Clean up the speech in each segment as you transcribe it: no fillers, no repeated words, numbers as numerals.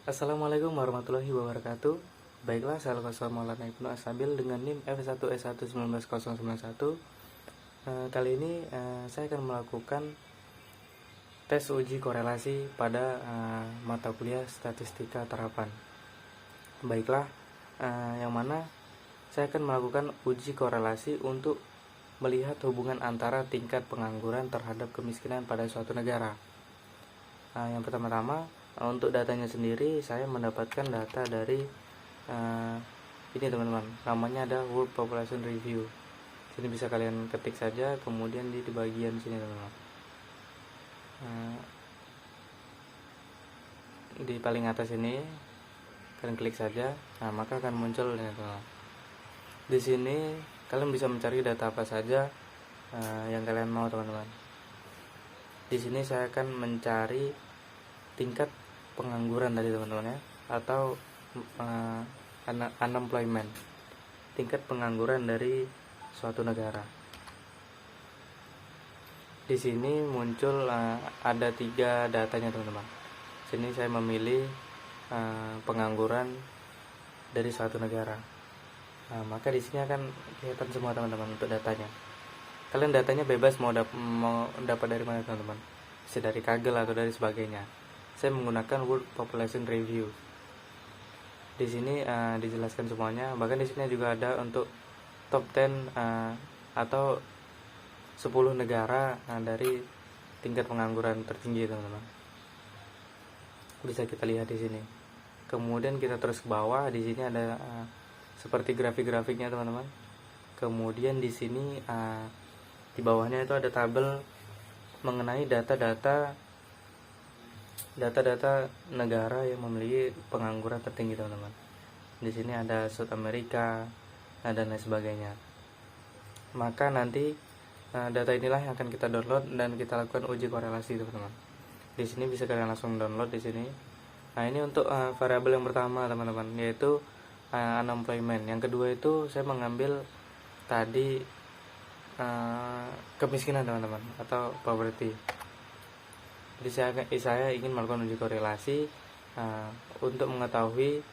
Assalamualaikum warahmatullahi wabarakatuh. Baiklah, saya Al-Qasam Maulana Ibnu Asabil dengan NIM F1S11991. Kali ini saya akan melakukan tes uji korelasi pada mata kuliah statistika terapan. Baiklah, yang mana saya akan melakukan uji korelasi untuk melihat hubungan antara tingkat pengangguran terhadap kemiskinan pada suatu negara. Yang pertama-tama, untuk datanya sendiri saya mendapatkan data dari ini teman-teman, namanya ada World Population Review. Sini bisa kalian ketik saja, kemudian di bagian sini teman-teman, di paling atas ini kalian klik saja, maka akan muncul ini teman-teman. Di sini kalian bisa mencari data apa saja yang kalian mau teman-teman. Di sini saya akan mencari tingkat pengangguran tadi teman-teman ya, atau unemployment, tingkat pengangguran dari suatu negara. Di sini muncul ada 3 datanya teman-teman. Sini saya memilih pengangguran dari suatu negara. Maka di sini akan kelihatan semua teman-teman untuk datanya. Kalian datanya bebas mau dapat dari mana teman-teman, bisa dari Kaggle atau dari sebagainya. Saya menggunakan World Population Review. Di sini dijelaskan semuanya. Bahkan di sini juga ada untuk top 10 atau 10 negara dari tingkat pengangguran tertinggi teman-teman. Bisa kita lihat di sini. Kemudian kita terus ke bawah. Di sini ada seperti grafik-grafiknya teman-teman. Kemudian di sini di bawahnya itu ada tabel mengenai data-data negara yang memiliki pengangguran tertinggi teman-teman. Di sini ada South America dan lain sebagainya. Maka nanti data inilah yang akan kita download dan kita lakukan uji korelasi teman-teman. Di sini bisa kalian langsung download di sini. Nah, ini untuk variabel yang pertama teman-teman, yaitu unemployment. Yang kedua itu saya mengambil tadi kemiskinan teman-teman, atau poverty. Jadi saya ingin melakukan uji korelasi untuk mengetahui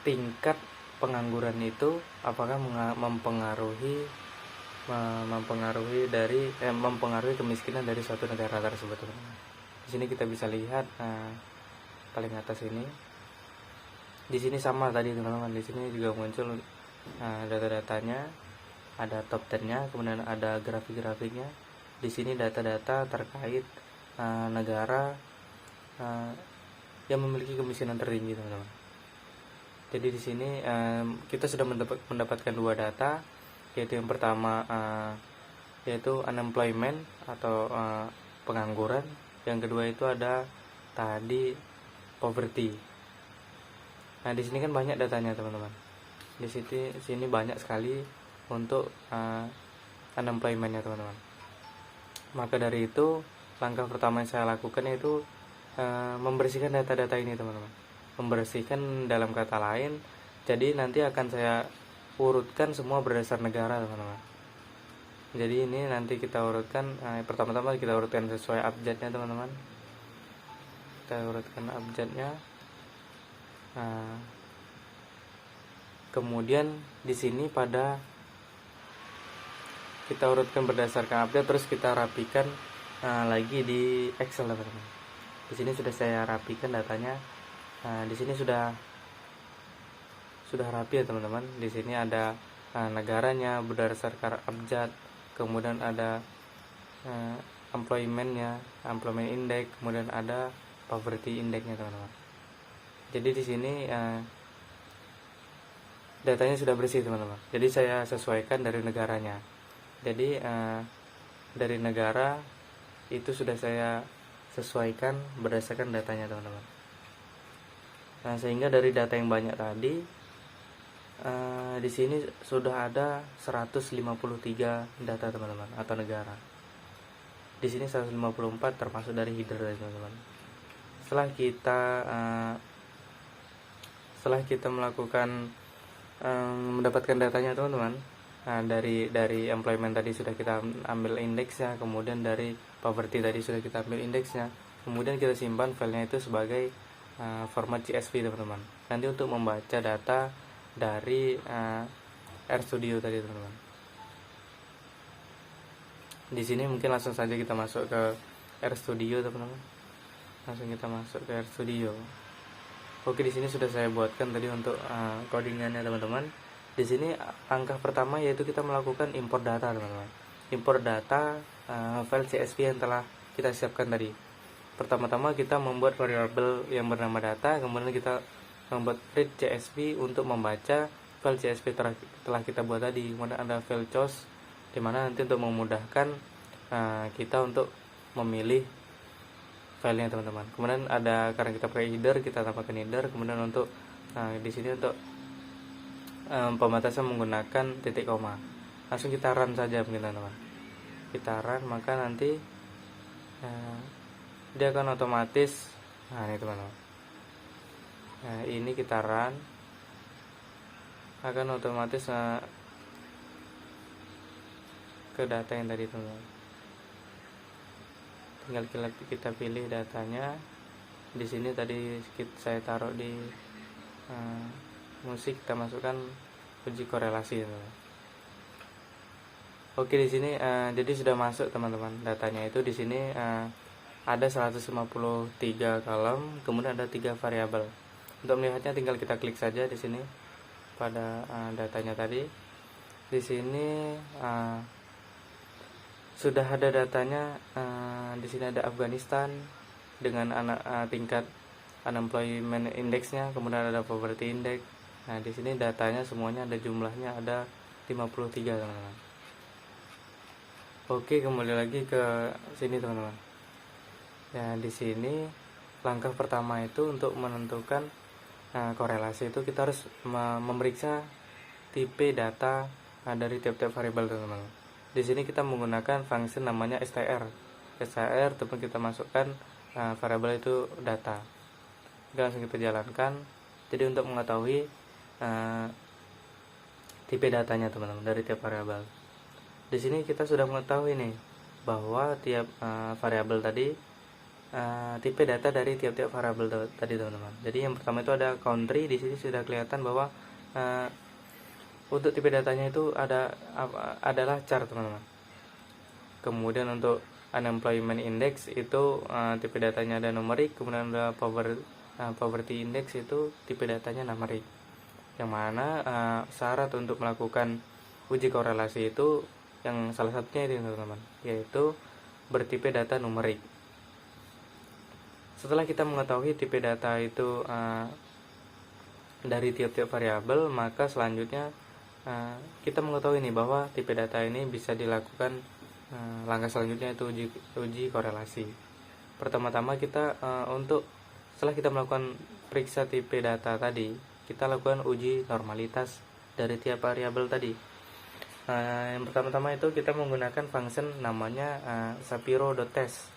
tingkat pengangguran itu apakah mempengaruhi kemiskinan dari suatu negara tersebut. Di sini kita bisa lihat paling atas ini. Di sini sama tadi teman-teman. Di sini juga muncul data-datanya, ada top 10-nya, kemudian ada grafik-grafiknya. Di sini data-data terkait negara yang memiliki kemiskinan tertinggi teman-teman. Jadi di sini kita sudah mendapatkan 2 data, yaitu yang pertama yaitu unemployment atau pengangguran. Yang kedua itu ada tadi poverty. Nah, di sini kan banyak datanya teman-teman. Di sini banyak sekali untuk unemployment-nya teman-teman. Maka dari itu, langkah pertama yang saya lakukan yaitu membersihkan data-data ini teman-teman. Membersihkan dalam kata lain, jadi nanti akan saya urutkan semua berdasar negara teman-teman. Jadi ini nanti kita urutkan, pertama-tama kita urutkan sesuai abjadnya teman-teman. Kita urutkan abjadnya. Kemudian di sini kita urutkan berdasarkan abjad, terus kita rapikan lagi di Excel teman-teman. Di sini sudah saya rapikan datanya. Di sini sudah rapi ya teman-teman. Di sini ada negaranya berdasarkan abjad, kemudian ada employment index, kemudian ada poverty index-nya teman-teman. Jadi di sini datanya sudah bersih teman-teman. Jadi saya sesuaikan dari negaranya. Jadi dari negara itu sudah saya sesuaikan berdasarkan datanya teman-teman. Nah, sehingga dari data yang banyak tadi di sini sudah ada 153 data teman-teman, atau negara. Di sini 154 termasuk dari header teman-teman. Setelah kita melakukan mendapatkan datanya teman-teman, dari employment tadi sudah kita ambil indeksnya, kemudian dari poverty tadi sudah kita ambil indeksnya, kemudian kita simpan filenya itu sebagai format CSV teman-teman. Nanti untuk membaca data dari RStudio tadi teman-teman. Di sini mungkin langsung saja kita masuk ke RStudio teman-teman. Langsung kita masuk ke RStudio. Oke, di sini sudah saya buatkan tadi untuk codingannya teman-teman. Di sini langkah pertama yaitu kita melakukan import data teman-teman. Import data file CSV yang telah kita siapkan tadi. Pertama-tama kita membuat variabel yang bernama data, kemudian kita membuat read CSV untuk membaca file CSV telah kita buat tadi. Kemudian ada file choose, dimana nanti untuk memudahkan kita untuk memilih filenya teman-teman. Kemudian ada, karena kita pakai header, kita tambahkan header. Kemudian untuk di sini untuk pembatasan menggunakan titik koma. Langsung kita run saja mungkin teman-teman. Kita run, maka nanti dia akan otomatis. Nah ini teman-teman. Nah ini kita run, akan otomatis ke data yang tadi teman-teman. Tinggal kita pilih datanya. Di sini tadi saya taruh di musik, kita masukkan uji korelasi teman-teman. Oke, di sini jadi sudah masuk teman-teman datanya. Itu di sini ada 153 kolom, kemudian ada 3 variabel. Untuk melihatnya tinggal kita klik saja di sini pada datanya tadi. Di sini sudah ada datanya. Di sini ada Afghanistan dengan tingkat unemployment indexnya, kemudian ada poverty index. Nah, di sini datanya semuanya ada, jumlahnya ada 53 teman-teman. Oke, kembali lagi ke sini teman-teman. Ya, di sini langkah pertama itu untuk menentukan korelasi itu kita harus memeriksa tipe data dari tiap-tiap variabel teman-teman. Di sini kita menggunakan function namanya str. Str teman kita masukkan variabel itu data. Kita langsung kita jalankan. Jadi untuk mengetahui tipe datanya teman-teman dari tiap variabel. Di sini kita sudah mengetahui nih bahwa tiap variabel tadi tipe data dari tiap-tiap variabel tadi teman-teman. Jadi yang pertama itu ada country. Di sini sudah kelihatan bahwa untuk tipe datanya itu adalah char teman-teman. Kemudian untuk unemployment index itu tipe datanya ada numerik. Kemudian ada poverty index itu tipe datanya numerik. Yang mana syarat untuk melakukan uji korelasi itu yang salah satunya ini teman-teman, yaitu bertipe data numerik. Setelah kita mengetahui tipe data itu dari tiap-tiap variabel, maka selanjutnya kita mengetahui nih bahwa tipe data ini bisa dilakukan. Langkah selanjutnya itu uji korelasi. Pertama-tama kita setelah kita melakukan periksa tipe data tadi, kita lakukan uji normalitas dari tiap variabel tadi. Yang pertama-tama itu kita menggunakan function namanya Shapiro.test,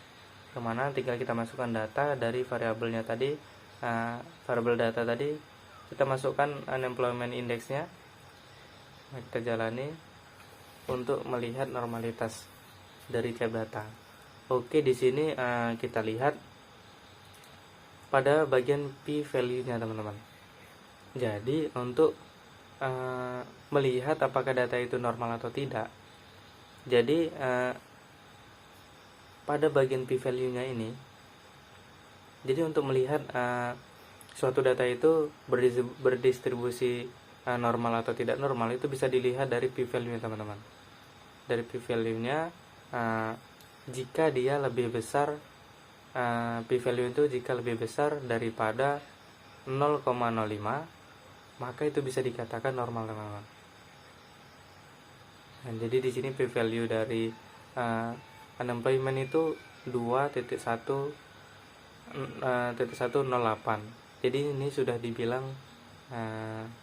kemana tinggal kita masukkan data dari variabelnya tadi, variabel data tadi, kita masukkan unemployment indexnya. Kita jalani untuk melihat normalitas dari tiap data. Oke, di sini kita lihat pada bagian p-value-nya teman-teman. Jadi untuk melihat apakah data itu normal atau tidak, jadi pada bagian p-value-nya ini, jadi untuk melihat suatu data itu berdistribusi normal atau tidak normal, itu bisa dilihat dari p-value-nya teman-teman. Dari p-value-nya, jika dia lebih besar, p-value itu jika lebih besar daripada 0,05, maka itu bisa dikatakan normal teman-teman. Nah, jadi di sini p-value dari unemployment itu 2.1.108. Jadi ini sudah dibilang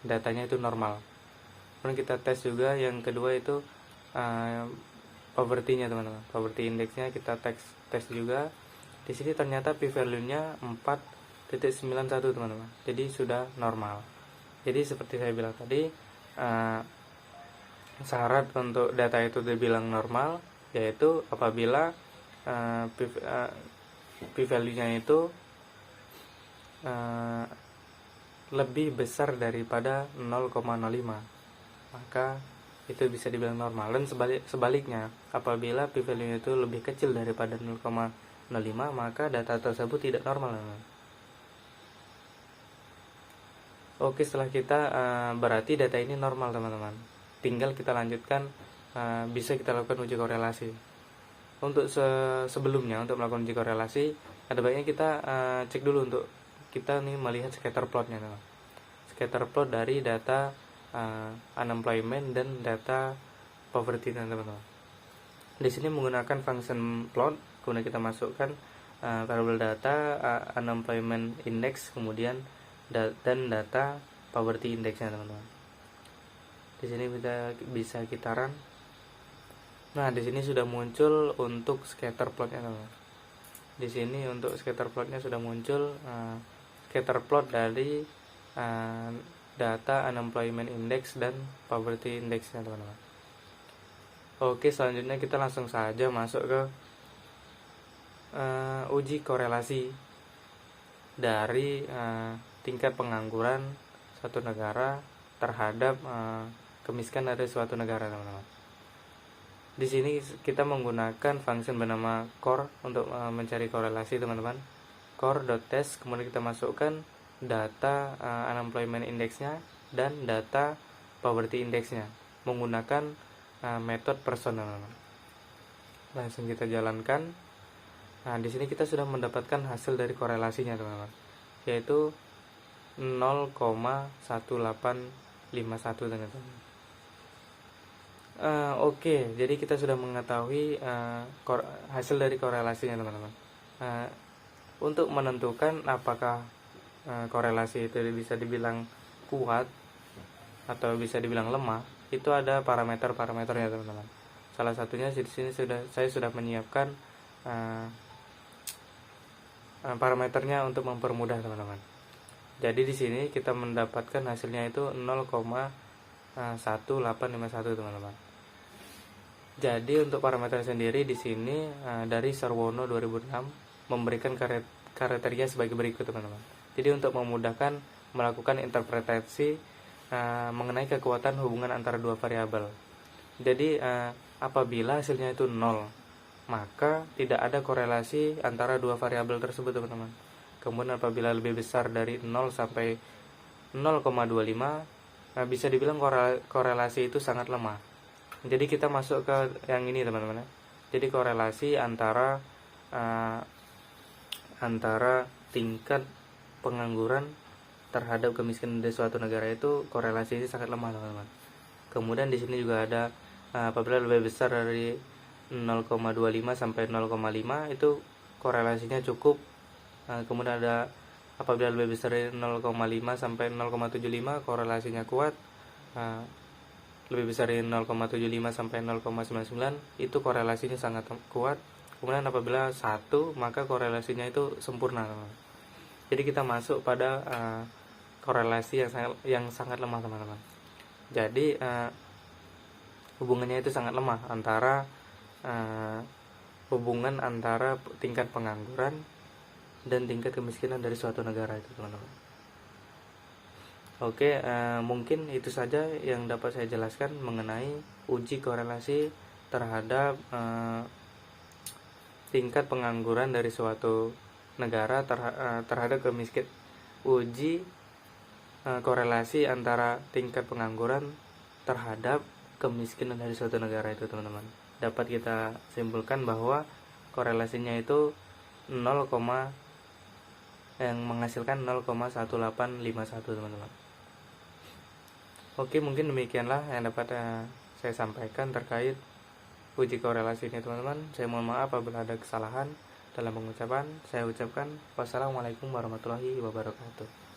datanya itu normal. Kemudian kita tes juga yang kedua itu poverty-nya teman-teman. Poverty index-nya kita tes juga. Di sini ternyata p-value-nya 4.91 teman-teman. Jadi sudah normal. Jadi seperti saya bilang tadi, syarat untuk data itu dibilang normal yaitu apabila p-value-nya itu lebih besar daripada 0,05, maka itu bisa dibilang normal. Dan sebaliknya, apabila p-value itu lebih kecil daripada 0,05, maka data tersebut tidak normal. Oke, setelah kita berarti data ini normal teman-teman, tinggal kita lanjutkan, bisa kita lakukan uji korelasi. Untuk sebelumnya, untuk melakukan uji korelasi, ada baiknya kita cek dulu untuk kita nih melihat scatter plotnya teman. Scatter plot dari data unemployment dan data poverty teman-teman. Di sini menggunakan function plot, kemudian kita masukkan variable data unemployment index, kemudian dan data poverty indexnya teman-teman. Di sini bisa kita run. Nah, di sini sudah muncul untuk scatter plotnya teman-teman. Di sini untuk scatter plotnya sudah muncul scatter plot dari data unemployment index dan poverty indexnya teman-teman. Oke, selanjutnya kita langsung saja masuk ke uji korelasi dari tingkat pengangguran suatu negara terhadap kemiskinan dari suatu negara teman-teman. Di sini kita menggunakan function bernama core untuk mencari korelasi teman-teman. Core.test, kemudian kita masukkan data unemployment indexnya dan data poverty indexnya menggunakan metode person teman-teman. Langsung kita jalankan. Nah, di sini kita sudah mendapatkan hasil dari korelasinya teman-teman, yaitu 0,1851 teman-teman. Oke, jadi kita sudah mengetahui hasil dari korelasinya teman-teman. Untuk menentukan apakah korelasi itu bisa dibilang kuat atau bisa dibilang lemah, itu ada parameternya teman-teman. Salah satunya di sini saya sudah menyiapkan parameternya untuk mempermudah teman-teman. Jadi di sini kita mendapatkan hasilnya itu 0,1851 teman-teman. Jadi untuk parameter sendiri di sini dari Sarwono 2006 memberikan kriteria sebagai berikut teman-teman. Jadi untuk memudahkan melakukan interpretasi mengenai kekuatan hubungan antara dua variabel. Jadi apabila hasilnya itu 0, maka tidak ada korelasi antara dua variabel tersebut teman-teman. Kemudian apabila lebih besar dari 0 sampai 0,25, bisa dibilang korelasi itu sangat lemah. Jadi kita masuk ke yang ini teman-teman. Jadi korelasi antara tingkat pengangguran terhadap kemiskinan di suatu negara itu korelasi ini sangat lemah teman-teman. Kemudian di sini juga ada apabila lebih besar dari 0,25 sampai 0,5 itu korelasinya cukup. Kemudian ada apabila lebih besar dari 0,5 sampai 0,75 korelasinya kuat. Lebih besar dari 0,75 sampai 0,99 itu korelasinya sangat kuat. Kemudian apabila 1, maka korelasinya itu sempurna teman-teman. Jadi kita masuk pada korelasi yang sangat lemah teman-teman. Jadi hubungannya itu sangat lemah antara hubungan antara tingkat pengangguran dan tingkat kemiskinan dari suatu negara itu teman-teman. Oke, mungkin itu saja yang dapat saya jelaskan mengenai uji korelasi terhadap tingkat pengangguran dari suatu negara terhadap kemiskinan. Uji korelasi antara tingkat pengangguran terhadap kemiskinan dari suatu negara itu teman-teman. Dapat kita simpulkan bahwa korelasinya itu 0, yang menghasilkan 0,1851 teman-teman. Oke, mungkin demikianlah yang dapat saya sampaikan terkait uji korelasi ini teman-teman. Saya mohon maaf apabila ada kesalahan dalam pengucapan. Saya ucapkan wassalamualaikum warahmatullahi wabarakatuh.